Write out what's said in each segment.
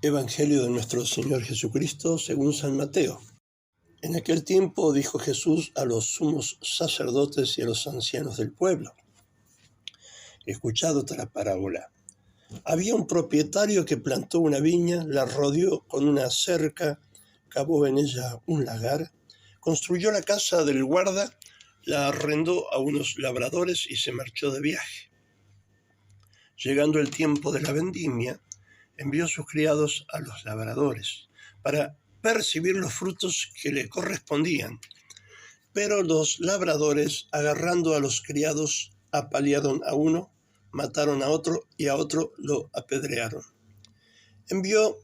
Evangelio de nuestro Señor Jesucristo según San Mateo. En aquel tiempo dijo Jesús a los sumos sacerdotes y a los ancianos del pueblo: escuchad otra parábola. Había un propietario que plantó una viña, la rodeó con una cerca, cavó en ella un lagar, construyó la casa del guarda, la arrendó a unos labradores y se marchó de viaje. Llegando el tiempo de la vendimia, envió sus criados a los labradores para percibir los frutos que le correspondían. Pero los labradores, agarrando a los criados, apalearon a uno, mataron a otro y a otro lo apedrearon. Envió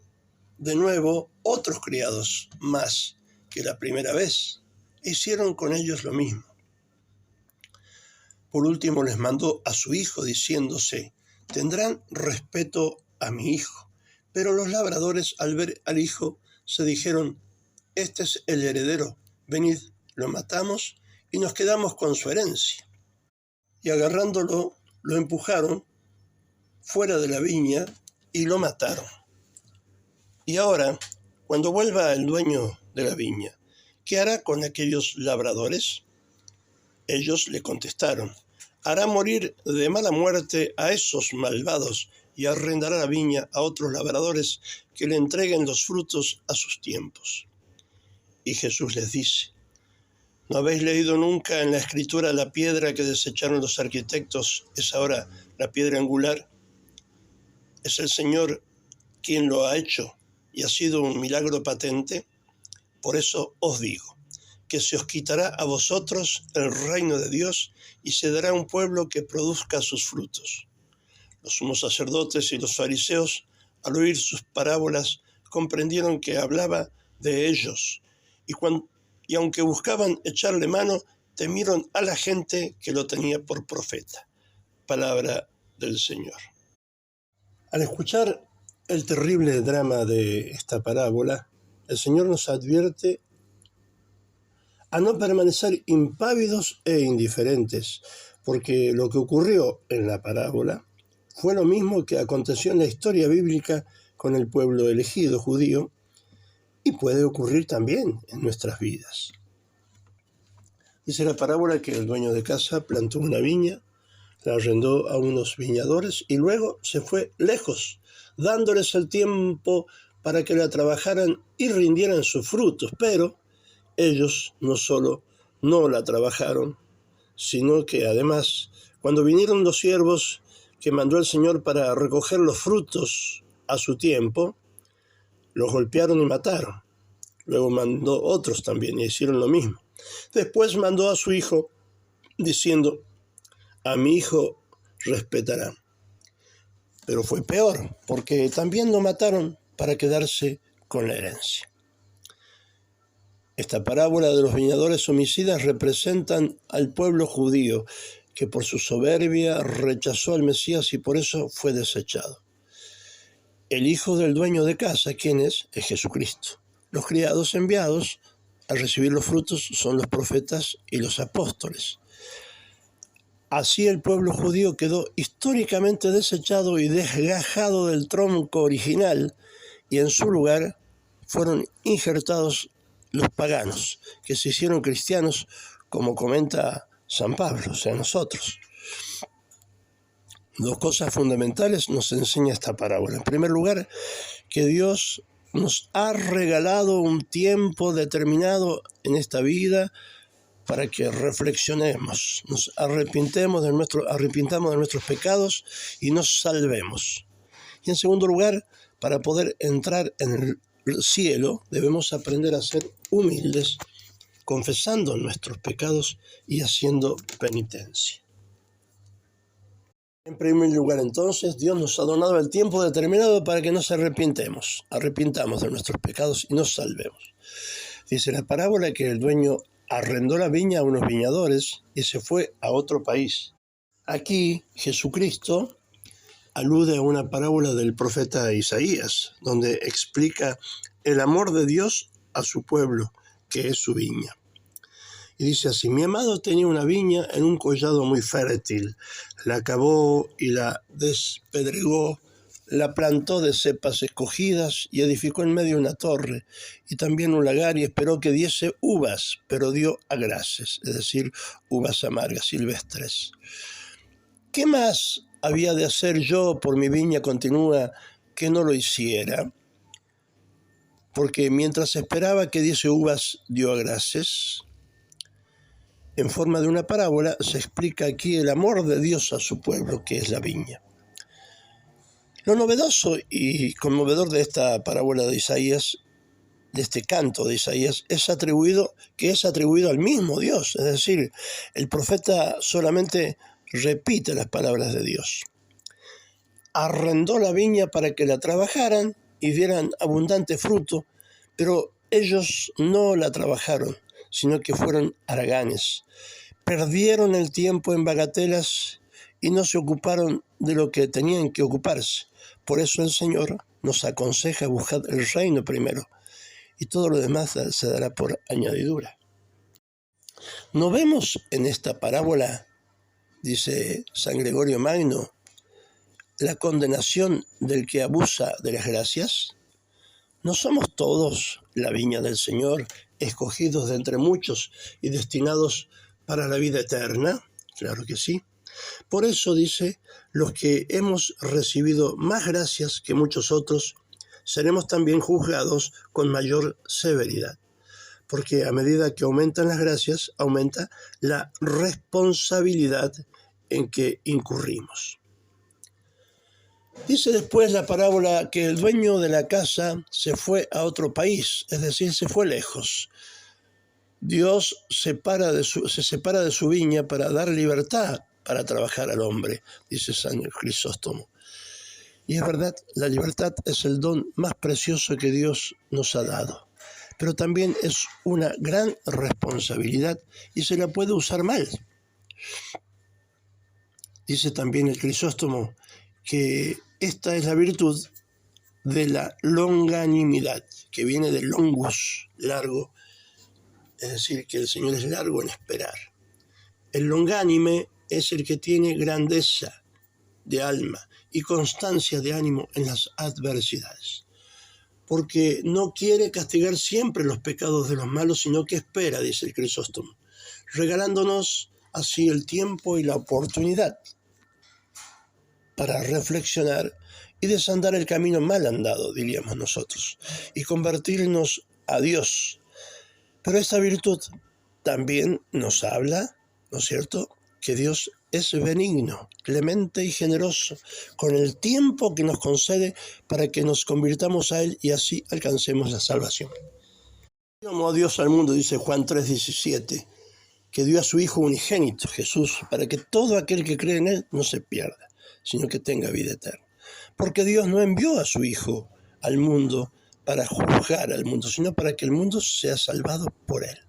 de nuevo otros criados más que la primera vez. Hicieron con ellos lo mismo. Por último les mandó a su hijo diciéndose: tendrán respeto a mi hijo. Pero los labradores, al ver al hijo, se dijeron: este es el heredero, venid, lo matamos y nos quedamos con su herencia. Y agarrándolo, lo empujaron fuera de la viña y lo mataron. Y ahora, cuando vuelva el dueño de la viña, ¿qué hará con aquellos labradores? Ellos le contestaron: hará morir de mala muerte a esos malvados y arrendará la viña a otros labradores que le entreguen los frutos a sus tiempos. Y Jesús les dice: ¿no habéis leído nunca en la Escritura la piedra que desecharon los arquitectos es ahora la piedra angular? ¿Es el Señor quien lo ha hecho y ha sido un milagro patente? Por eso os digo que se os quitará a vosotros el reino de Dios y se dará un pueblo que produzca sus frutos. Los sumos sacerdotes y los fariseos, al oír sus parábolas, comprendieron que hablaba de ellos, y aunque buscaban echarle mano, temieron a la gente que lo tenía por profeta. Palabra del Señor. Al escuchar el terrible drama de esta parábola, el Señor nos advierte a no permanecer impávidos e indiferentes, porque lo que ocurrió en la parábola fue lo mismo que aconteció en la historia bíblica con el pueblo elegido judío y puede ocurrir también en nuestras vidas. Dice la parábola que el dueño de casa plantó una viña, la arrendó a unos viñadores y luego se fue lejos, dándoles el tiempo para que la trabajaran y rindieran sus frutos, pero ellos no solo no la trabajaron, sino que además, cuando vinieron los siervos que mandó el Señor para recoger los frutos a su tiempo, los golpearon y mataron. Luego mandó otros también y hicieron lo mismo. Después mandó a su hijo diciendo: a mi hijo respetarán. Pero fue peor, porque también lo mataron para quedarse con la herencia. Esta parábola de los viñadores homicidas representan al pueblo judío, que por su soberbia rechazó al Mesías y por eso fue desechado. El hijo del dueño de casa, ¿quién es? Es Jesucristo. Los criados enviados a recibir los frutos son los profetas y los apóstoles. Así el pueblo judío quedó históricamente desechado y desgajado del tronco original, y en su lugar fueron injertados los paganos, que se hicieron cristianos, como comenta San Pablo, o sea, nosotros. Dos cosas fundamentales nos enseña esta parábola. En primer lugar, que Dios nos ha regalado un tiempo determinado en esta vida para que reflexionemos, nos arrepintamos de nuestros pecados y nos salvemos. Y en segundo lugar, para poder entrar en el cielo, debemos aprender a ser humildes, confesando nuestros pecados y haciendo penitencia. En primer lugar, entonces, Dios nos ha donado el tiempo determinado para que nos arrepintamos de nuestros pecados y nos salvemos. Dice la parábola que el dueño arrendó la viña a unos viñadores y se fue a otro país. Aquí Jesucristo alude a una parábola del profeta Isaías, donde explica el amor de Dios a su pueblo, que es su viña. Y dice así: mi amado tenía una viña en un collado muy fértil, la cavó y la despedregó la plantó de cepas escogidas y edificó en medio una torre y también un lagar y esperó que diese uvas, pero dio agraces, es decir, uvas amargas, silvestres. ¿Qué más había de hacer yo por mi viña? Continúa, que no lo hiciera, porque mientras esperaba que diese uvas, dio agraces. En forma de una parábola se explica aquí el amor de Dios a su pueblo, que es la viña. Lo novedoso y conmovedor de esta parábola de Isaías, de este canto de Isaías, es atribuido al mismo Dios. Es decir, el profeta solamente repite las palabras de Dios. Arrendó la viña para que la trabajaran y dieran abundante fruto, pero ellos no la trabajaron, sino que fueron haraganes. Perdieron el tiempo en bagatelas y no se ocuparon de lo que tenían que ocuparse. Por eso el Señor nos aconseja buscar el reino primero, y todo lo demás se dará por añadidura. ¿No vemos en esta parábola, dice San Gregorio Magno, la condenación del que abusa de las gracias? ¿No somos todos la viña del Señor, escogidos de entre muchos y destinados para la vida eterna? Claro que sí. Por eso dice, los que hemos recibido más gracias que muchos otros, seremos también juzgados con mayor severidad. Porque a medida que aumentan las gracias, aumenta la responsabilidad en que incurrimos. Dice después la parábola que el dueño de la casa se fue a otro país, es decir, se fue lejos. Dios se separa de su viña para dar libertad para trabajar al hombre, dice San Crisóstomo. Y es verdad, la libertad es el don más precioso que Dios nos ha dado, pero también es una gran responsabilidad y se la puede usar mal. Dice también el Crisóstomo que esta es la virtud de la longanimidad, que viene de longus, largo, es decir, que el Señor es largo en esperar. El longánime es el que tiene grandeza de alma y constancia de ánimo en las adversidades, porque no quiere castigar siempre los pecados de los malos, sino que espera, dice el Crisóstomo, regalándonos así el tiempo y la oportunidad para reflexionar y desandar el camino mal andado, diríamos nosotros, y convertirnos a Dios. Pero esta virtud también nos habla, ¿no es cierto?, que Dios es benigno, clemente y generoso, con el tiempo que nos concede para que nos convirtamos a Él y así alcancemos la salvación. Amó a Dios al mundo, dice Juan 3:17, que dio a su Hijo unigénito, Jesús, para que todo aquel que cree en Él no se pierda, sino que tenga vida eterna. Porque Dios no envió a su Hijo al mundo para juzgar al mundo, sino para que el mundo sea salvado por Él.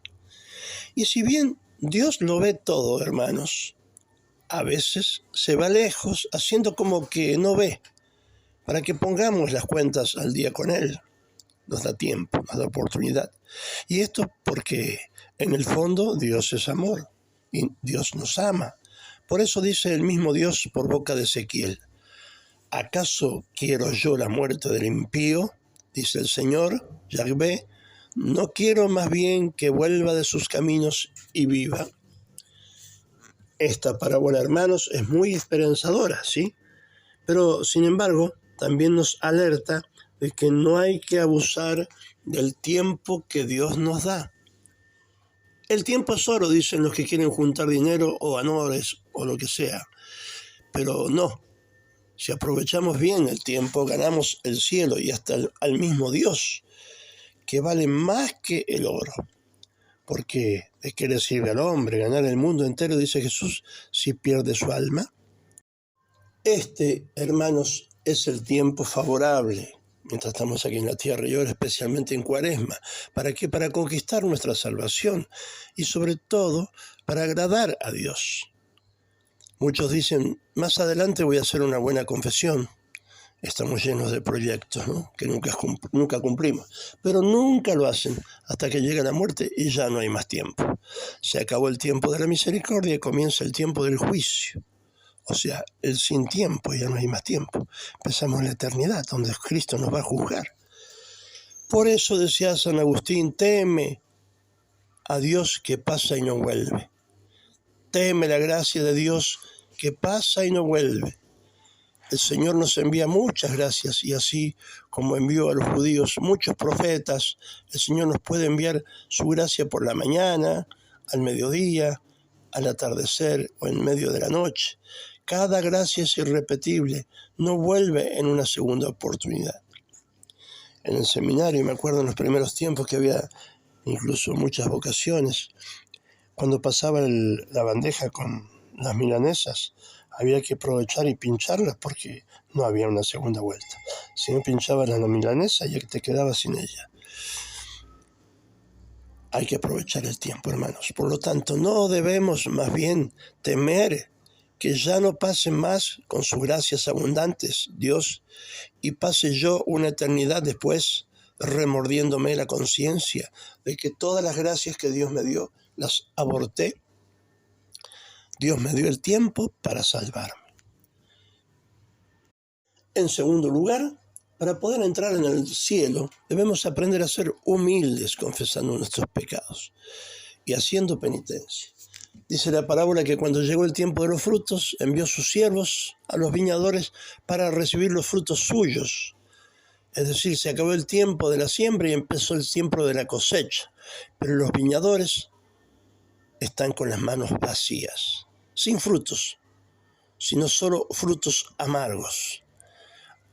Y si bien Dios lo ve todo, hermanos, a veces se va lejos haciendo como que no ve, para que pongamos las cuentas al día con Él. Nos da tiempo, nos da oportunidad. Y esto porque en el fondo Dios es amor y Dios nos ama. Por eso dice el mismo Dios por boca de Ezequiel: ¿acaso quiero yo la muerte del impío? Dice el Señor, Yahvé, no quiero más bien que vuelva de sus caminos y viva. Esta parábola, hermanos, es muy esperanzadora, ¿sí? Pero, sin embargo, también nos alerta de que no hay que abusar del tiempo que Dios nos da. El tiempo es oro, dicen los que quieren juntar dinero o honores o lo que sea. Pero no. Si aprovechamos bien el tiempo, ganamos el cielo y hasta al mismo Dios, que vale más que el oro. Porque ¿de qué le sirve al hombre ganar el mundo entero, dice Jesús, si pierde su alma? Hermanos, es el tiempo favorable mientras estamos aquí en la tierra y ahora especialmente en Cuaresma. ¿Para qué? Para conquistar nuestra salvación y sobre todo para agradar a Dios. Muchos dicen, más adelante voy a hacer una buena confesión. Estamos llenos de proyectos, ¿no?, que nunca cumplimos, pero nunca lo hacen hasta que llega la muerte y ya no hay más tiempo. Se acabó el tiempo de la misericordia y comienza el tiempo del juicio. o sea, el sin tiempo, ya no hay más tiempo. Pensamos en la eternidad, donde Cristo nos va a juzgar. Por eso decía San Agustín, teme a Dios que pasa y no vuelve. Teme la gracia de Dios que pasa y no vuelve. El Señor nos envía muchas gracias y así como envió a los judíos muchos profetas, el Señor nos puede enviar su gracia por la mañana, al mediodía, al atardecer o en medio de la noche. Cada gracia es irrepetible, no vuelve en una segunda oportunidad. En el seminario, me acuerdo en los primeros tiempos que había incluso muchas vocaciones, cuando pasaba la bandeja con las milanesas, había que aprovechar y pincharlas porque no había una segunda vuelta. Si no pinchabas la milanesa, ya que te quedabas sin ella. Hay que aprovechar el tiempo, hermanos. Por lo tanto, no debemos más bien temer que ya no pase más con sus gracias abundantes, Dios, y pase yo una eternidad después remordiéndome la conciencia de que todas las gracias que Dios me dio las aborté. Dios me dio el tiempo para salvarme. En segundo lugar, para poder entrar en el cielo, debemos aprender a ser humildes confesando nuestros pecados y haciendo penitencia. Dice la parábola que cuando llegó el tiempo de los frutos, envió sus siervos a los viñadores para recibir los frutos suyos. Es decir, se acabó el tiempo de la siembra y empezó el tiempo de la cosecha. Pero los viñadores están con las manos vacías, sin frutos, sino solo frutos amargos.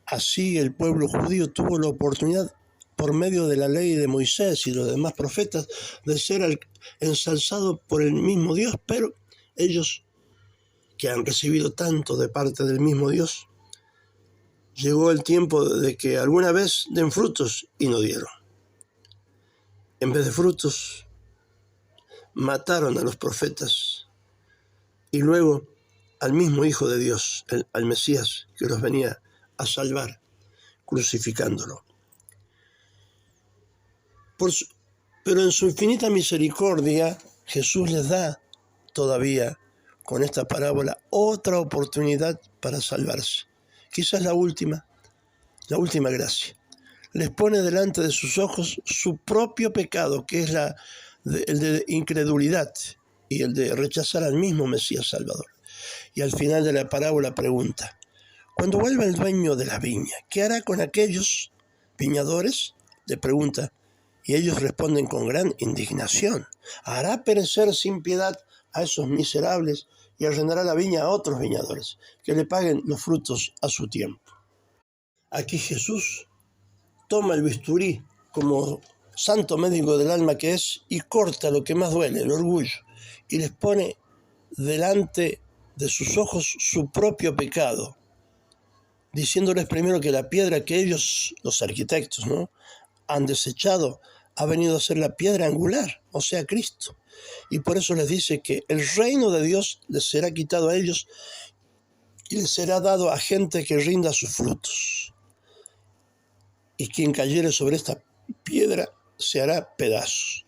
Así el pueblo judío tuvo la oportunidad, por medio de la ley de Moisés y los demás profetas, de ser ensalzados por el mismo Dios, pero ellos, que han recibido tanto de parte del mismo Dios, llegó el tiempo de que alguna vez den frutos y no dieron. En vez de frutos, mataron a los profetas y luego al mismo Hijo de Dios, al Mesías, que los venía a salvar, crucificándolo. Pero en su infinita misericordia, Jesús les da todavía, con esta parábola, otra oportunidad para salvarse. Quizás la última gracia. Les pone delante de sus ojos su propio pecado, que es el de incredulidad y el de rechazar al mismo Mesías Salvador. Y al final de la parábola pregunta, cuando vuelva el dueño de la viña, ¿qué hará con aquellos viñadores? Le pregunta, y ellos responden con gran indignación. Hará perecer sin piedad a esos miserables y arrendará la viña a otros viñadores, que le paguen los frutos a su tiempo. Aquí Jesús toma el bisturí como santo médico del alma que es y corta lo que más duele, el orgullo, y les pone delante de sus ojos su propio pecado, diciéndoles primero que la piedra que ellos, los arquitectos, han desechado, ha venido a ser la piedra angular, o sea, Cristo. Y por eso les dice que el reino de Dios les será quitado a ellos y les será dado a gente que rinda sus frutos. Y quien cayere sobre esta piedra se hará pedazos.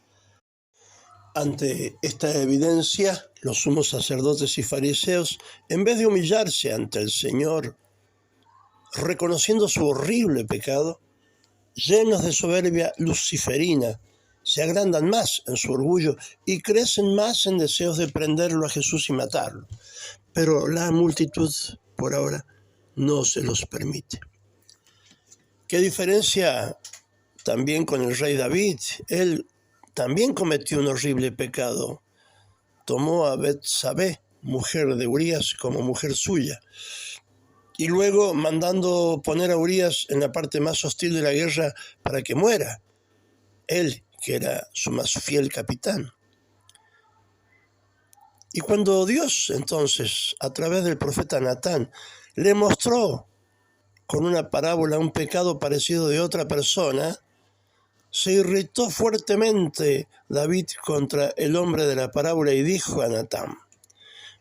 Ante esta evidencia, los sumos sacerdotes y fariseos, en vez de humillarse ante el Señor, reconociendo su horrible pecado, llenos de soberbia luciferina, se agrandan más en su orgullo y crecen más en deseos de prenderlo a Jesús y matarlo. Pero la multitud, por ahora, no se los permite. ¿Qué diferencia también con el rey David? Él también cometió un horrible pecado. Tomó a Betsabé, mujer de Urías, como mujer suya. Y luego mandando poner a Urías en la parte más hostil de la guerra para que muera. Él, que era su más fiel capitán. Y cuando Dios, entonces, a través del profeta Natán, le mostró con una parábola un pecado parecido de otra persona, se irritó fuertemente David contra el hombre de la parábola y dijo a Natán,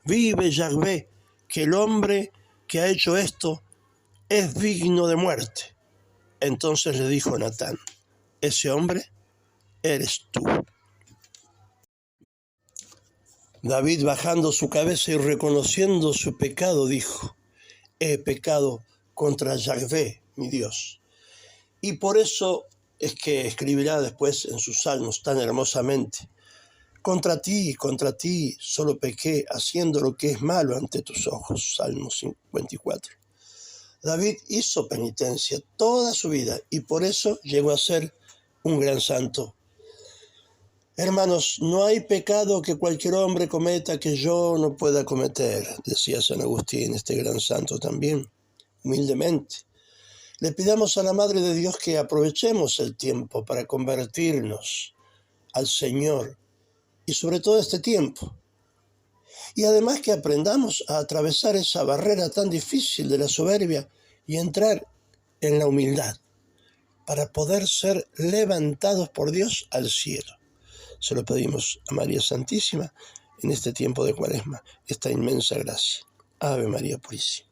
vive Yahvé, que el hombre que ha hecho esto es digno de muerte. Entonces le dijo Natán, ese hombre eres tú. David, bajando su cabeza y reconociendo su pecado, dijo: he pecado contra Yahvé, mi Dios. Y por eso es que escribirá después en sus salmos tan hermosamente: contra ti, solo pequé, haciendo lo que es malo ante tus ojos. Salmo 54. David hizo penitencia toda su vida y por eso llegó a ser un gran santo. Hermanos, no hay pecado que cualquier hombre cometa que yo no pueda cometer, decía San Agustín, este gran santo también, humildemente. Le pidamos a la Madre de Dios que aprovechemos el tiempo para convertirnos al Señor y sobre todo este tiempo. Y además que aprendamos a atravesar esa barrera tan difícil de la soberbia y entrar en la humildad para poder ser levantados por Dios al cielo. Se lo pedimos a María Santísima en este tiempo de Cuaresma, esta inmensa gracia. Ave María Purísima.